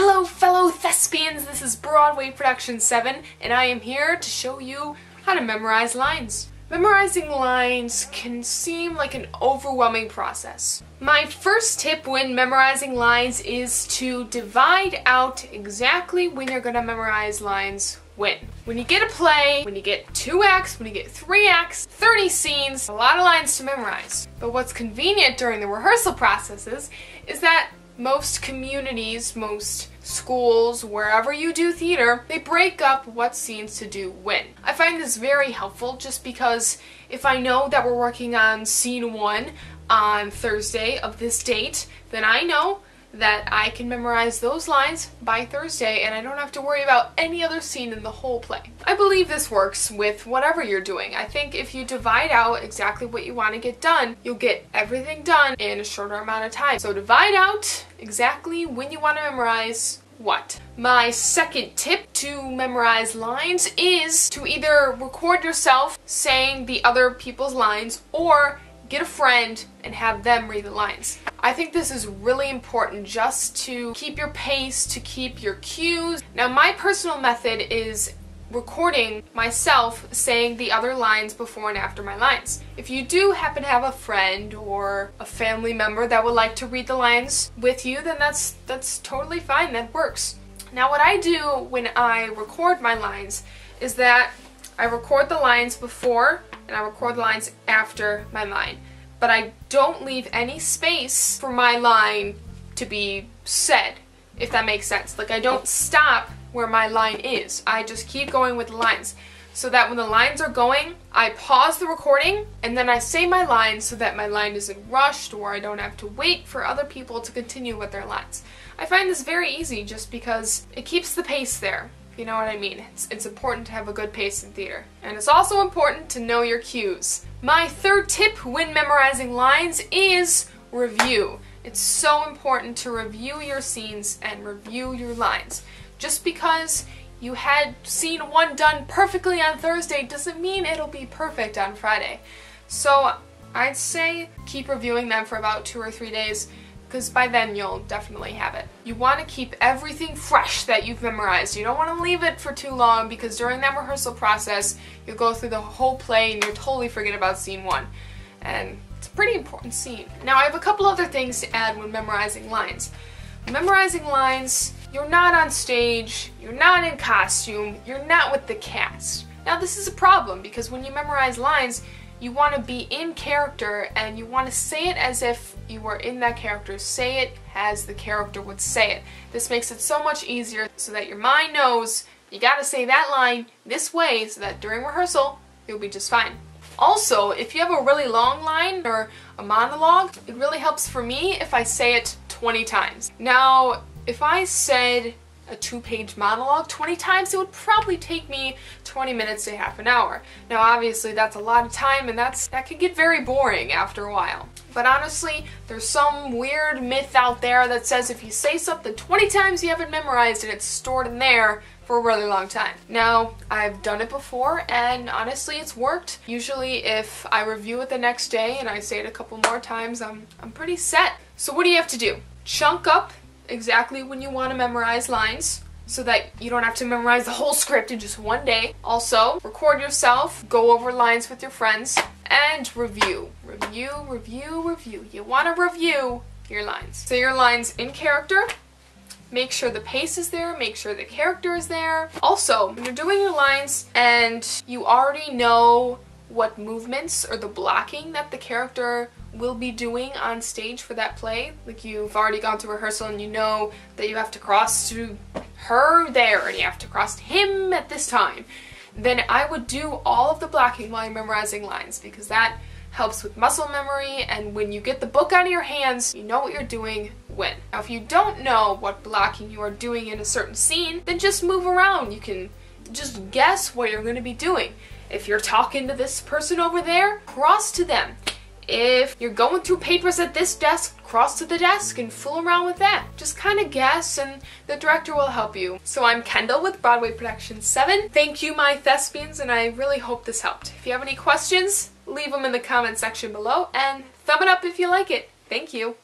Hello fellow thespians, this is Broadway Production 7 and I am here to show you how to memorize lines. Memorizing lines can seem like an overwhelming process. My first tip when memorizing lines is to divide out exactly when you're going to memorize lines when. When you get a play, when you get 2 acts, when you get 3 acts, 30 scenes, a lot of lines to memorize. But what's convenient during the rehearsal processes is that most communities, most schools, wherever you do theater, they break up what scenes to do when. I find this very helpful just because if I know that we're working on scene 1 on Thursday of this date, then I know that I can memorize those lines by Thursday and I don't have to worry about any other scene in the whole play. I believe this works with whatever you're doing. I think if you divide out exactly what you want to get done, you'll get everything done in a shorter amount of time. So divide out exactly when you want to memorize what. My second tip to memorize lines is to either record yourself saying the other people's lines or get a friend and have them read the lines. I think this is really important just to keep your pace, to keep your cues. Now my personal method is recording myself saying the other lines before and after my lines. If you do happen to have a friend or a family member that would like to read the lines with you, then that's totally fine, that works. Now what I do when I record my lines is that I record the lines before and I record the lines after my line. But I don't leave any space for my line to be said, if that makes sense. Like I don't stop where my line is. I just keep going with the lines. So that when the lines are going, I pause the recording and then I say my line so that my line isn't rushed or I don't have to wait for other people to continue with their lines. I find this very easy just because it keeps the pace there. You know what I mean? It's important to have a good pace in theater. And it's also important to know your cues. My third tip when memorizing lines is review. It's so important to review your scenes and review your lines. Just because you had scene 1 done perfectly on Thursday doesn't mean it'll be perfect on Friday. So I'd say keep reviewing them for about 2 or 3 days, because by then you'll definitely have it. You want to keep everything fresh that you've memorized. You don't want to leave it for too long because during that rehearsal process you'll go through the whole play and you'll totally forget about scene 1. And it's a pretty important scene. Now I have a couple other things to add when memorizing lines. Memorizing lines, you're not on stage, you're not in costume, you're not with the cast. Now this is a problem because when you memorize lines, you want to be in character and you want to say it as if you were in that character. Say it as the character would say it. This makes it so much easier so that your mind knows you gotta say that line this way so that during rehearsal you'll be just fine. Also, if you have a really long line or a monologue, it really helps for me if I say it 20 times. Now, if I said a 2-page monologue 20 times, it would probably take me 20 minutes to half an hour. Now obviously that's a lot of time and that could get very boring after a while. But honestly, there's some weird myth out there that says if you say something 20 times you haven't memorized and it's stored in there for a really long time. Now, I've done it before and honestly it's worked. Usually if I review it the next day and I say it a couple more times, I'm pretty set. So what do you have to do? Chunk up exactly when you want to memorize lines so that you don't have to memorize the whole script in just one day. Also, record yourself, go over lines with your friends, and review. Review, review, review. You want to review your lines. Say your lines in character, make sure the pace is there, make sure the character is there. Also, when you're doing your lines and you already know what movements or the blocking that the character will be doing on stage for that play, like you've already gone to rehearsal and you know that you have to cross to her there and you have to cross to him at this time, then I would do all of the blocking while you're memorizing lines because that helps with muscle memory and when you get the book out of your hands, you know what you're doing when. Now if you don't know what blocking you are doing in a certain scene, then just move around. You can just guess what you're going to be doing. If you're talking to this person over there, cross to them. If you're going through papers at this desk, cross to the desk and fool around with that. Just kind of guess and the director will help you. So I'm Kendall with Broadway Production 7. Thank you, my thespians, and I really hope this helped. If you have any questions, leave them in the comment section below and thumb it up if you like it. Thank you.